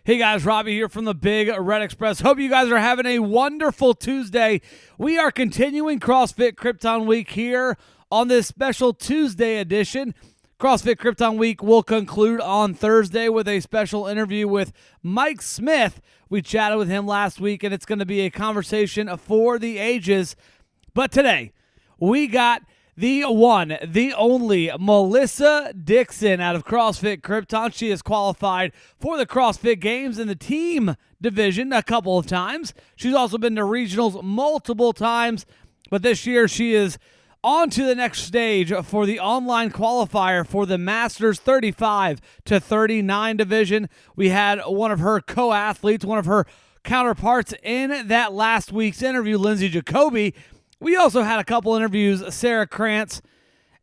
Hey guys, Robbie here from the Big Red Express. Hope you guys are having a wonderful Tuesday. We are continuing CrossFit Krypton Week here on this special Tuesday edition. CrossFit Krypton Week will conclude on Thursday with a special interview with Mike Smith. We chatted with him last week, and it's going to be a conversation for the ages. But today, we got the one, the only Melissa Dixon out of CrossFit Krypton. She has qualified for the CrossFit Games in the team division a couple of times. She's also been to regionals multiple times, but this year she is on to the next stage for the online qualifier for the Masters 35 to 39 division. We had one of her co-athletes, one of her counterparts in that last week's interview, Lindsay Jacoby. We also had a couple interviews, Sarah Krantz,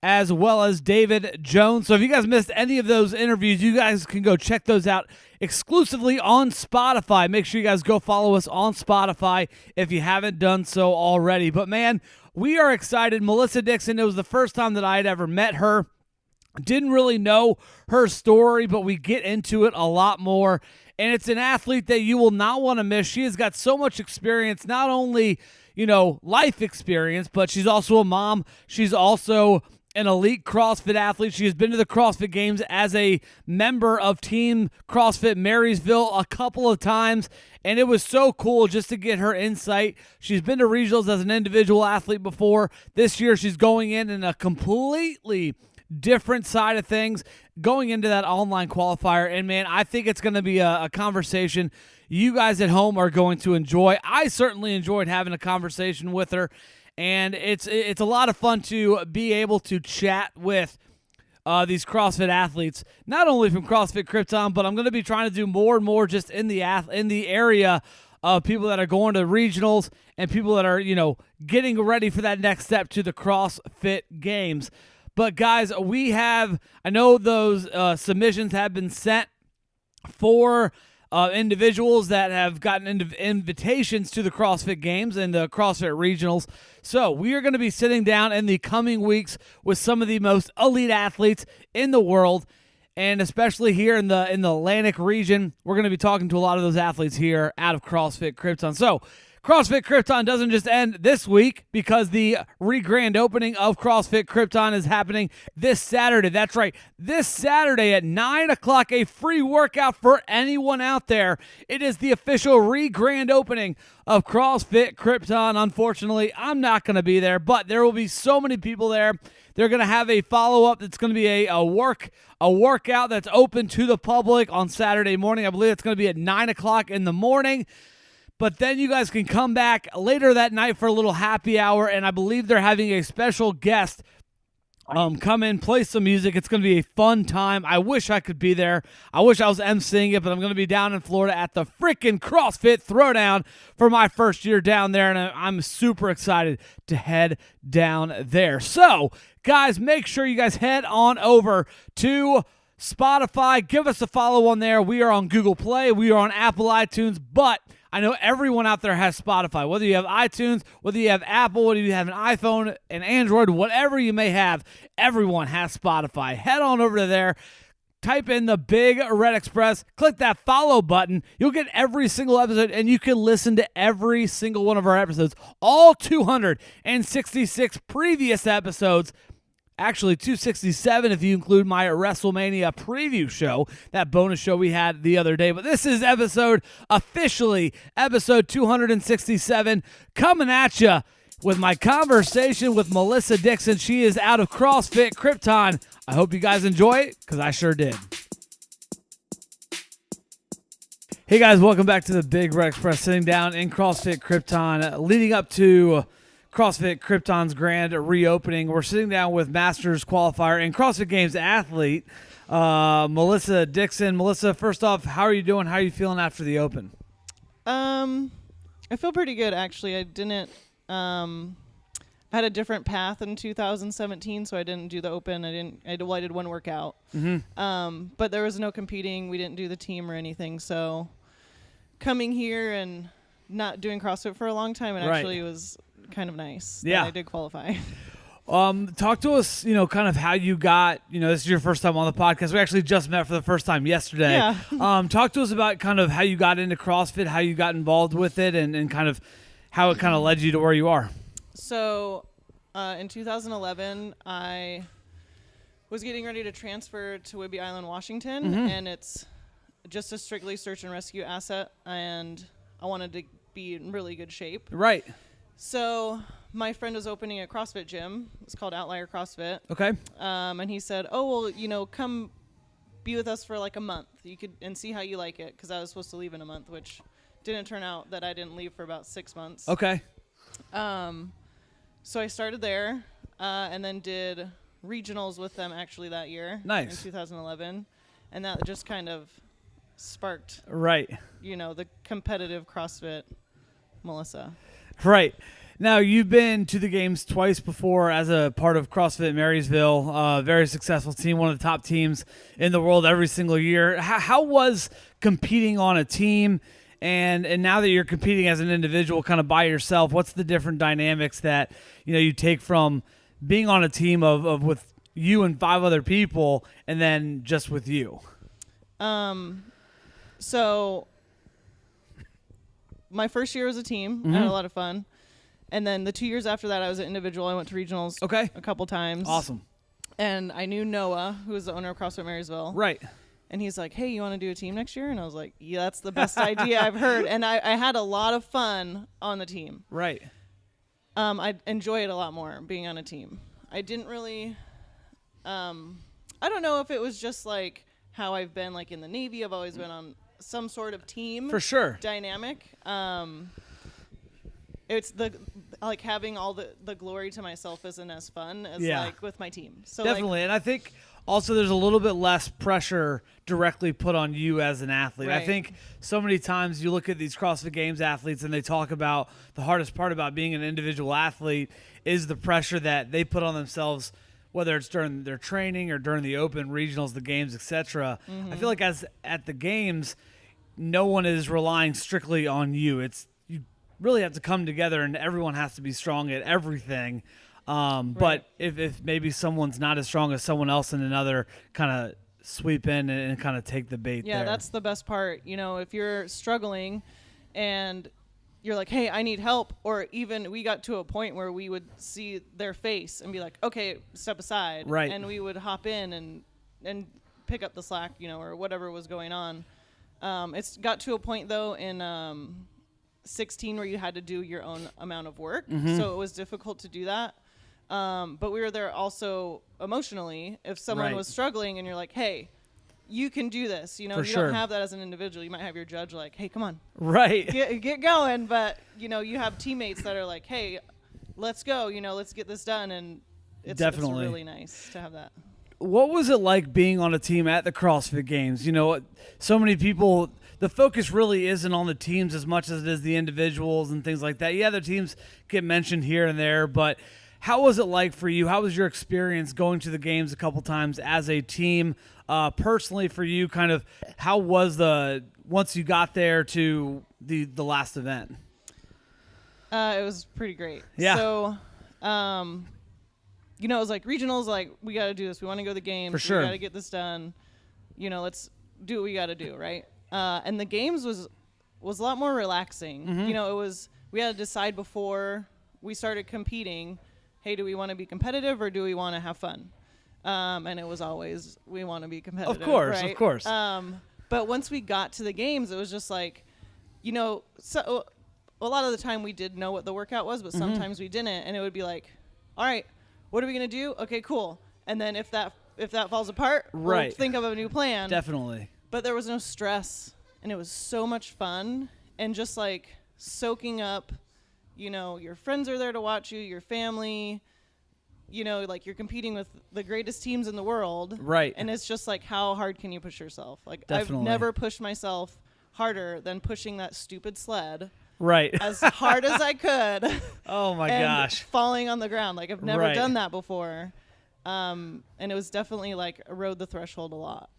as well as David Jones. So if you guys missed any of those interviews, you guys can go check those out exclusively on Spotify. Make sure you guys go follow us on Spotify if you haven't done so already. But man, we are excited. Melissa Dixon, it was the first time that I had ever met her. Didn't really know her story, but we get into it a lot more. And it's an athlete that you will not want to miss. She has got so much experience, not only life experience, but she's also a mom. She's also an elite CrossFit athlete. She has been to the CrossFit Games as a member of Team CrossFit Marysville a couple of times, and it was so cool just to get her insight. She's been to regionals as an individual athlete before. This year she's going in a completely different side of things, going into that online qualifier, and man, I think it's going to be a conversation you guys at home are going to enjoy. I certainly enjoyed having a conversation with her, and it's a lot of fun to be able to chat with these CrossFit athletes, not only from CrossFit Krypton, but I'm going to be trying to do more and more just in the area of people that are going to regionals and people that are getting ready for that next step to the CrossFit Games. But guys, I know those submissions have been sent for individuals that have gotten invitations to the CrossFit Games and the CrossFit Regionals. So we are going to be sitting down in the coming weeks with some of the most elite athletes in the world, and especially here in the Atlantic region. We're going to be talking to a lot of those athletes here out of CrossFit Krypton. So CrossFit Krypton doesn't just end this week, because the grand opening of CrossFit Krypton is happening this Saturday. That's right, this Saturday at 9 o'clock, a free workout for anyone out there. It is the official grand opening of CrossFit Krypton. Unfortunately, I'm not going to be there, but there will be so many people there. They're going to have a follow-up that's going to be a workout that's open to the public on Saturday morning. I believe it's going to be at 9 o'clock in the morning. But then you guys can come back later that night for a little happy hour, and I believe they're having a special guest come in, play some music. It's going to be a fun time. I wish I could be there. I wish I was emceeing it, but I'm going to be down in Florida at the freaking CrossFit Throwdown for my first year down there, and I'm super excited to head down there. So, guys, make sure you guys head on over to Spotify. Give us a follow on there. We are on Google Play. We are on Apple iTunes, but I know everyone out there has Spotify. Whether you have iTunes, whether you have Apple, whether you have an iPhone, an Android, whatever you may have, everyone has Spotify. Head on over to there. Type in the Big Red Express. Click that follow button. You'll get every single episode, and you can listen to every single one of our episodes. All 266 previous episodes. Actually, 267 if you include my WrestleMania preview show, that bonus show we had the other day. But this is officially episode 267, coming at you with my conversation with Melissa Dixon. She is out of CrossFit Krypton. I hope you guys enjoy it, because I sure did. Hey guys, welcome back to the Big Red Express, sitting down in CrossFit Krypton, leading up to CrossFit Krypton's grand reopening. We're sitting down with Masters qualifier and CrossFit Games athlete, Melissa Dixon. Melissa, first off, how are you doing? How are you feeling after the open? I feel pretty good, actually. I didn't, I had a different path in 2017, so I didn't do the open. I did one workout. Mm-hmm. But there was no competing. We didn't do the team or anything. So coming here and not doing CrossFit for a long time, it actually was kind of nice. Yeah. I did qualify. Talk to us, kind of how you got, this is your first time on the podcast. We actually just met for the first time yesterday. Yeah. Talk to us about kind of how you got into CrossFit, how you got involved with it, and kind of how it kind of led you to where you are. So in 2011, I was getting ready to transfer to Whidbey Island, Washington, and it's just a strictly search and rescue asset, and I wanted to be in really good shape. Right. So my friend was opening a CrossFit gym. It's called Outlier CrossFit. Okay. And he said, "Oh, well, come be with us for like a month. You could and see how you like it," because I was supposed to leave in a month, which didn't turn out that I didn't leave for about 6 months. Okay. So I started there, and then did regionals with them actually that year. Nice. In 2011, and that just kind of sparked, Right. The competitive CrossFit Melissa. Right. Now, you've been to the games twice before as a part of CrossFit Marysville, very successful team, one of the top teams in the world every single year. How was competing on a team, and now that you're competing as an individual kind of by yourself, what's the different dynamics that you take from being on a team of with you and 5 other people and then just with you? So my first year was a team. I had a lot of fun. And then the 2 years after that, I was an individual. I went to regionals a couple times. Awesome. And I knew Noah, who was the owner of CrossFit Marysville. Right. And he's like, "Hey, you want to do a team next year?" And I was like, "Yeah, that's the best idea I've heard." And I had a lot of fun on the team. Right. I enjoy it a lot more being on a team. I didn't really, I don't know if it was just like how I've been like in the Navy. I've always been on some sort of team. For sure. Dynamic. It's like having all the glory to myself isn't as fun as like with my team. So definitely. And I think also there's a little bit less pressure directly put on you as an athlete. Right. I think so many times you look at these CrossFit Games athletes and they talk about the hardest part about being an individual athlete is the pressure that they put on themselves, whether it's during their training or during the open, regionals, the games, etc. I feel like as at the games, no one is relying strictly on you. You really have to come together and everyone has to be strong at everything. But if maybe someone's not as strong as someone else in another, kind of sweep in and kind of take the bait there. Yeah, that's the best part. If you're struggling and you're like, "Hey, I need help," or even we got to a point where we would see their face and be like, "Okay, step aside." Right. And we would hop in and pick up the slack, or whatever was going on. It's got to a point, though, in 16 where you had to do your own amount of work. So it was difficult to do that. But we were there also emotionally. If someone was struggling and you're like, "Hey, you can do this," you don't have that as an individual. You might have your judge like, "Hey, come on. Right. Get going." But, you have teammates that are like, "Hey, let's go, let's get this done." And it's really nice to have that. What was it like being on a team at the CrossFit Games? So many people, the focus really isn't on the teams as much as it is the individuals and things like that. Yeah, the teams get mentioned here and there, but how was it like for you? How was your experience going to the games a couple times as a team? Personally for you, kind of how was once you got there to the last event? It was pretty great. Yeah. So, it was like regionals, like, we got to do this. We want to go to the games. For sure. We got to get this done. Let's do what we got to do, right? And the games was a lot more relaxing. We had to decide before we started competing, hey, do we want to be competitive or do we want to have fun? And it was always, we want to be competitive. Of course, right? of course. But once we got to the games, it was just like, so a lot of the time we did know what the workout was, but sometimes we didn't. And it would be like, all right, what are we going to do? Okay, cool. And then if that falls apart, we'll think of a new plan. Definitely. But there was no stress, and it was so much fun, and just like soaking up, your friends are there to watch you, your family, like you're competing with the greatest teams in the world. Right. And it's just like, how hard can you push yourself? Like, Definitely. I've never pushed myself harder than pushing that stupid sled. Right. As hard as I could. Oh my and gosh. Falling on the ground. Like, I've never done that before. And it was definitely like rode the threshold a lot.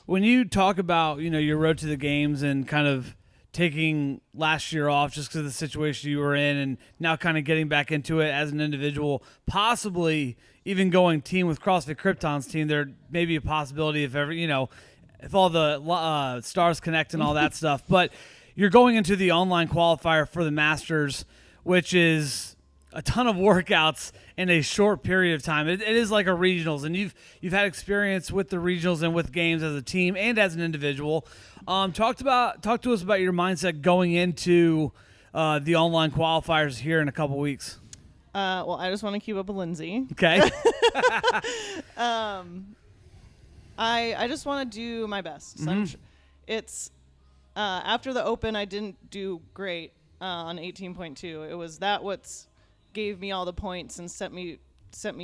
When you talk about, your road to the games and kind of taking last year off just because of the situation you were in, and now kind of getting back into it as an individual, possibly even going team with CrossFit Krypton's team. There may be a possibility if ever, if all the stars connect and all that stuff. But you're going into the online qualifier for the Masters, which is a ton of workouts in a short period of time. It is like a regionals, and you've had experience with the regionals and with games as a team and as an individual. Talk to us about your mindset going into the online qualifiers here in a couple weeks. Well, I just want to keep up with Lindsay. Okay. I just want to do my best. So it's after the Open, I didn't do great on 18.2. It was that what's gave me all the points and set me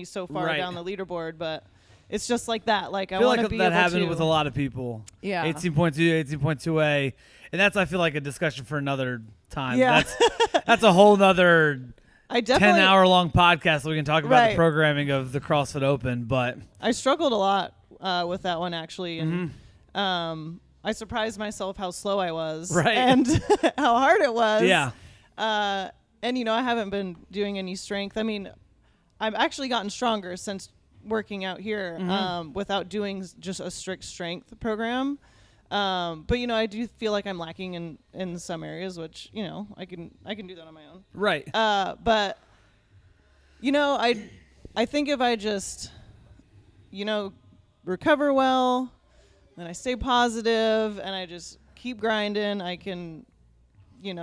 so far down the leaderboard, but it's just like that. Like I want to be able to. That happened with a lot of people. Yeah. 18.2, 18.2A, and that's I feel like a discussion for another time. Yeah. That's a whole nother 10-hour-long podcast that we can talk about the programming of the CrossFit Open. But I struggled a lot with that one actually, and I surprised myself how slow I was, and how hard it was. Yeah. And I haven't been doing any strength. I mean, I've actually gotten stronger since working out here without doing just a strict strength program. But I do feel like I'm lacking in some areas, which I can do that on my own. Right. But I think if I just recover well, and I stay positive, and I just keep grinding, I can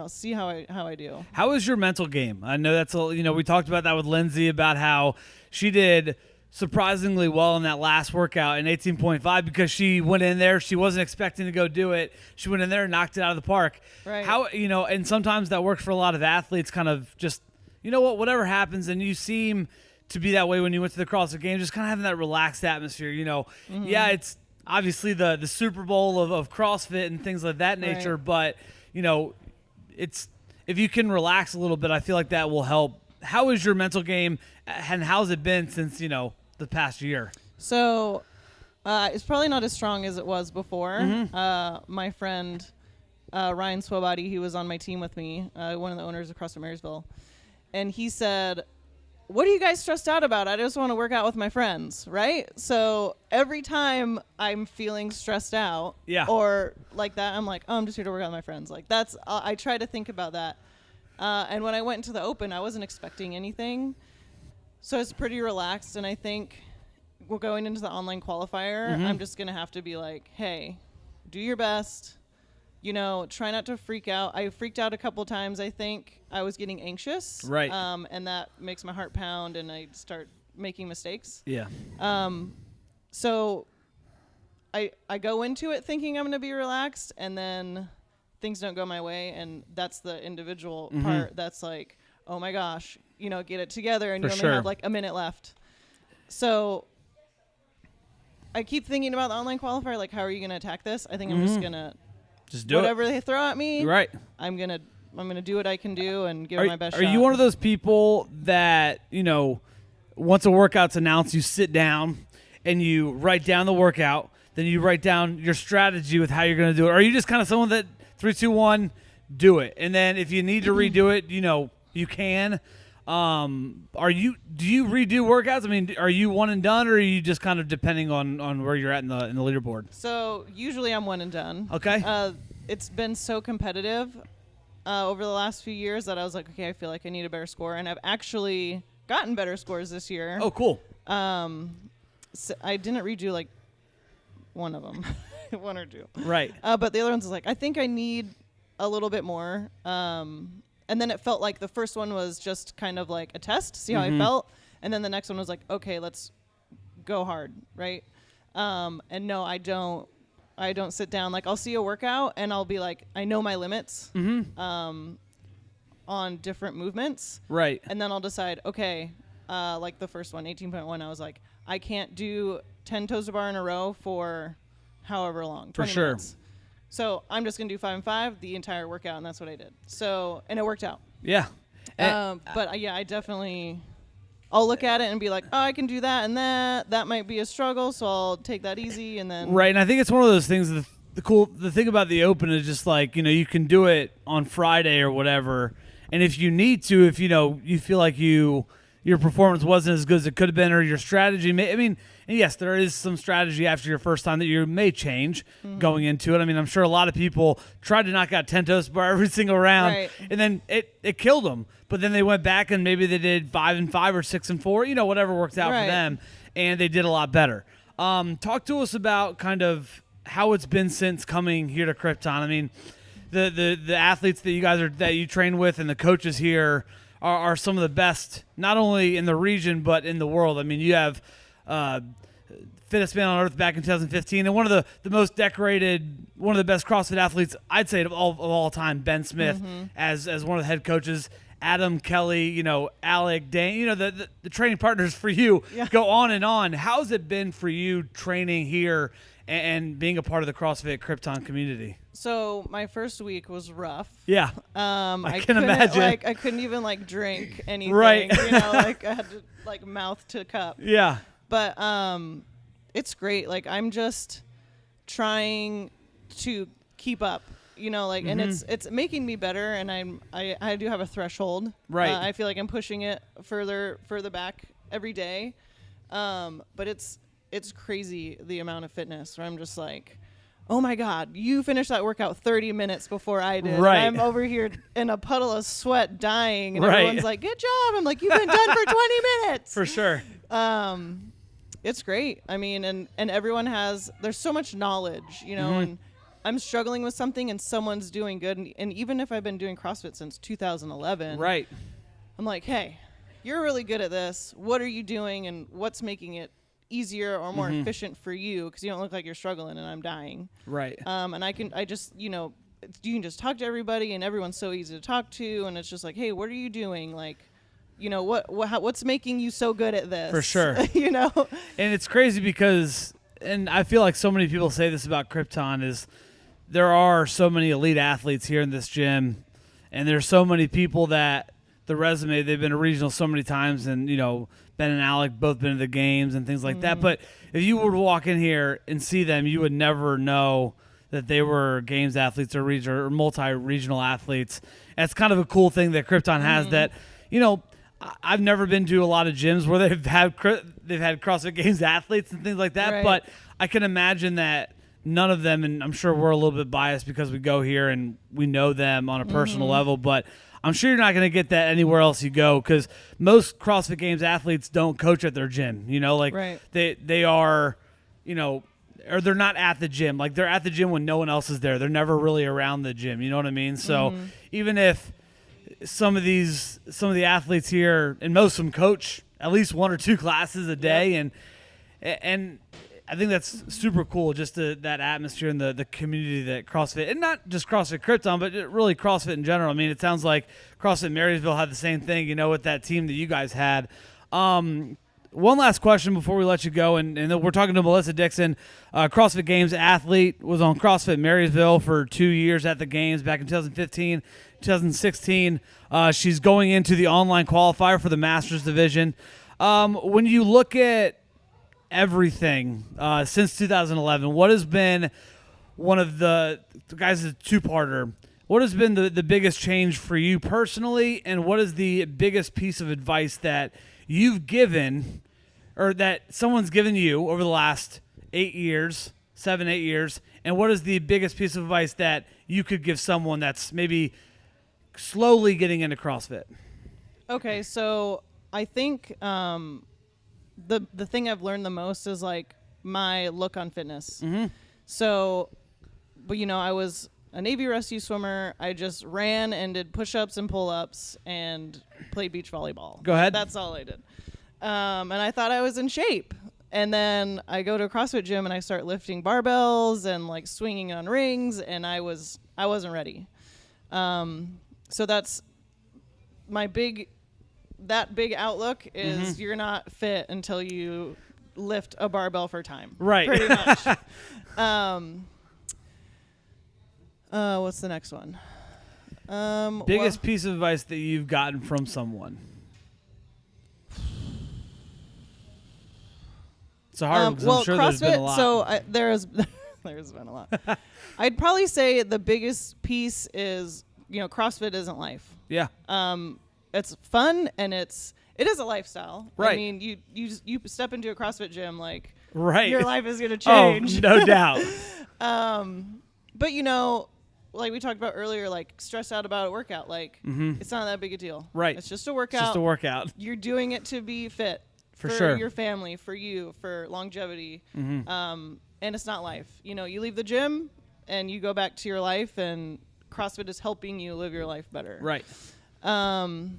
see how I do. How is your mental game? I know that's we talked about that with Lindsay about how she did surprisingly well in that last workout in 18.5 because she went in there, she wasn't expecting to go do it. She went in there and knocked it out of the park. Right. How and sometimes that works for a lot of athletes, kind of just whatever happens, and you seem to be that way when you went to the CrossFit Games, just kind of having that relaxed atmosphere. Yeah, it's obviously the Super Bowl of CrossFit and things like that nature, but it's if you can relax a little bit, I feel like that will help. How is your mental game, and how's it been since the past year? So it's probably not as strong as it was before. My friend Ryan Swabody, he was on my team with me, one of the owners of CrossFit Marysville, and he said, "What are you guys stressed out about? I just want to work out with my friends," right? So every time I'm feeling stressed out or like that, I'm like, oh, I'm just here to work out with my friends. Like that's, I try to think about that. And when I went into the Open, I wasn't expecting anything. So it's pretty relaxed. And I think we're going into the online qualifier. I'm just going to have to be like, hey, do your best. Try not to freak out. I freaked out a couple times. I think I was getting anxious. Right. And that makes my heart pound and I start making mistakes. Yeah. So I go into it thinking I'm going to be relaxed, and then things don't go my way. And that's the individual part that's like, oh my gosh, get it together. And you only have like a minute left. So I keep thinking about the online qualifier. Like, how are you going to attack this? I think I'm just going to do whatever they throw at me. Right. I'm gonna do what I can do and give it my best shot. Are you one of those people that once a workout's announced, you sit down and you write down the workout, then you write down your strategy with how you're going to do it? Or are you just kind of someone that 3, 2, 1, do it, and then if you need to redo it, you can? Do you redo workouts? I mean, are you one and done, or are you just kind of depending on where you're at in the leaderboard? So usually I'm one and done. Okay. It's been so competitive over the last few years that I was like, okay, I feel like I need a better score, and I've actually gotten better scores this year. Oh, cool. So I didn't redo like one of them, one or two. Right. But the other ones was like, I think I need a little bit more. And then it felt like the first one was just kind of like a test, see how I felt. And then the next one was like, okay, let's go hard, right? And no, I don't sit down. Like, I'll see a workout and I'll be like, I know my limits on different movements. Right. And then I'll decide, okay, like the first one, 18.1, I was like, I can't do 10 toes to bar in a row for however long, 20 minutes. So I'm just going to do 5 and 5 the entire workout, and that's what I did. So, and it worked out. Yeah. But yeah, I definitely, I'll look at it and be like, oh, I can do that and that. That might be a struggle, so I'll take that easy, and then. Right, and I think it's one of those things the thing about the Open is just like, you can do it on Friday or whatever, and if you need to, if you feel like your performance wasn't as good as it could have been, or your strategy and yes, there is some strategy after your first time that you may change going into it. I'm sure a lot of people tried to knock out 10 toast bar every single round, Right. and then it killed them. But then they went back and maybe they did 5-5 or 6-4, whatever worked out Right. for them, and they did a lot better. Talk to us about kind of how it's been since coming here to Krypton. The athletes that you train with and the coaches here are some of the best, not only in the region but in the world. You have fittest man on earth back in 2015, and one of the most decorated, one of the best CrossFit athletes, I'd say, of all time, Ben Smith, as one of the head coaches. Adam Kelly, Alec, Dane, the training partners for you go on and on. How's it been for you training here and being a part of the CrossFit Krypton community? So my first week was rough. Yeah. I can imagine. I couldn't even drink anything. Right. I had to mouth to cup. Yeah. But it's great. I'm just trying to keep up. And it's making me better, and I do have a threshold. Right. I feel like I'm pushing it further back every day. But it's crazy the amount of fitness where I'm just like, oh my God, you finished that workout 30 minutes before I did. Right. And I'm over here in a puddle of sweat dying, and Right. everyone's like, good job. I'm like, you've been done for 20 minutes. For sure. It's great. And everyone there's so much knowledge, and I'm struggling with something and someone's doing good. And even if I've been doing CrossFit since 2011, Right. I'm like, hey, you're really good at this. What are you doing, and what's making it easier or more efficient for you? Because you don't look like you're struggling and I'm dying. Right. And you can just talk to everybody, and everyone's so easy to talk to. And it's just like, hey, what are you doing? What's making you so good at this? For sure. And it's crazy because, and I feel like so many people say this about Krypton, is there are so many elite athletes here in this gym, and there's so many people that the resume, they've been to regional so many times, and Ben and Alec both been to the games and things like that. But if you were to walk in here and see them, you would never know that they were games athletes or multi-regional athletes. And it's kind of a cool thing that Krypton has that, I've never been to a lot of gyms where they've had CrossFit Games athletes and things like that, Right. but I can imagine that none of them, and I'm sure we're a little bit biased because we go here and we know them on a personal level, but I'm sure you're not going to get that anywhere else you go, because most CrossFit Games athletes don't coach at their gym. Right. They are, or they're not at the gym. They're at the gym when no one else is there. They're never really around the gym. You know what I mean? So even if some of the athletes here, and most of them coach at least 1 or 2 classes a day, and I think that's super cool, just that atmosphere and the community that CrossFit, and not just CrossFit Krypton, but really CrossFit in general. It sounds like CrossFit Marysville had the same thing, with that team that you guys had. One last question before we let you go, and we're talking to Melissa Dixon, CrossFit Games athlete, was on CrossFit Marysville for 2 years at the Games back in 2015, 2016. She's going into the online qualifier for the Masters division. When you look at everything since 2011, what has been one of the guys, is a two-parter, what has been the biggest change for you personally, and what is the biggest piece of advice that you've given, or that someone's given you over the last 8 years, 7-8 years, and what is the biggest piece of advice that you could give someone that's maybe slowly getting into CrossFit? Okay, so I think the thing I've learned the most is my look on fitness. So, but I was a Navy rescue swimmer. I just ran and did push-ups and pull-ups and played beach volleyball. Go ahead. That's all I did. And I thought I was in shape. And then I go to a CrossFit gym and I start lifting barbells and swinging on rings, and I wasn't ready. So that's my big outlook is you're not fit until you lift a barbell for time. Right. Pretty much. What's the next one? Biggest piece of advice that you've gotten from someone? It's a hard one, 'cause I'm sure CrossFit, there's been a lot. So There's been a lot. I'd probably say the biggest piece is, CrossFit isn't life. Yeah. It's fun and it is a lifestyle. Right. I mean, you step into a CrossFit gym, like right. your life is gonna change. Oh, no doubt. But like we talked about earlier, like stress out about a workout, like it's not that big a deal. Right. It's just a workout. It's just a workout. You're doing it to be fit for sure. your family, for you, for longevity. And it's not life. You leave the gym and you go back to your life, and CrossFit is helping you live your life better. Right. And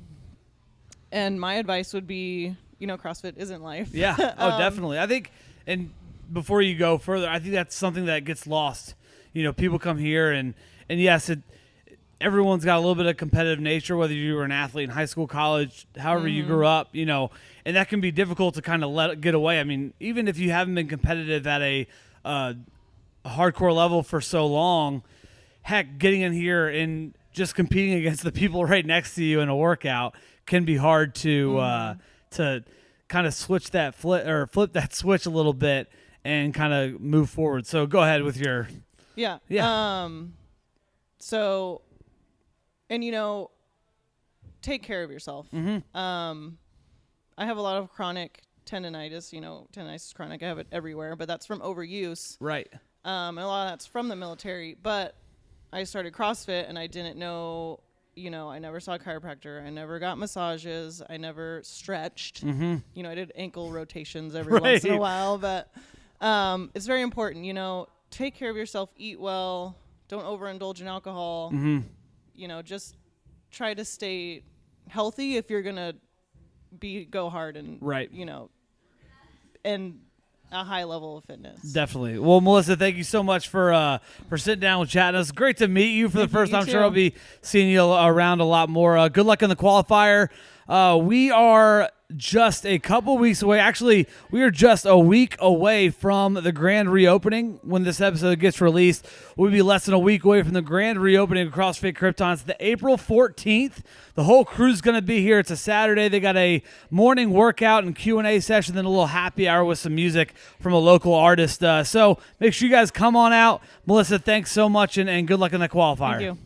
my advice would be, CrossFit isn't life. Yeah. Oh, definitely. I think, and before you go further, I think that's something that gets lost. People come here and yes, everyone's got a little bit of competitive nature, whether you were an athlete in high school, college, however you grew up, and that can be difficult to kind of let it get away. I mean, even if you haven't been competitive at a hardcore level for so long, heck, getting in here and just competing against the people right next to you in a workout can be hard to kind of switch that flip that switch a little bit and kind of move forward. So go ahead with your yeah. So, and take care of yourself. I have a lot of chronic tendinitis. Tendinitis is chronic. I have it everywhere, but that's from overuse. Right. And a lot of that's from the military. But I started CrossFit, and I didn't know. I never saw a chiropractor. I never got massages. I never stretched. I did ankle rotations every once in a while, but it's very important. Take care of yourself. Eat well. Don't overindulge in alcohol. Just try to stay healthy if you're gonna go hard and right. And a high level of fitness. Definitely. Well, Melissa, thank you so much for sitting down with chatting us. Great to meet you for the first time. I'm sure I'll be seeing you around a lot more. Good luck in the qualifier. We are just a couple weeks away. Actually, we are just a week away from the grand reopening. When this episode gets released, we'll be less than a week away from the grand reopening of CrossFit Krypton. It's the April 14th. The whole crew's going to be here. It's a Saturday. They got a morning workout and Q&A session, then a little happy hour with some music from a local artist. So make sure you guys come on out. Melissa, thanks so much, and good luck in the qualifier. Thank you.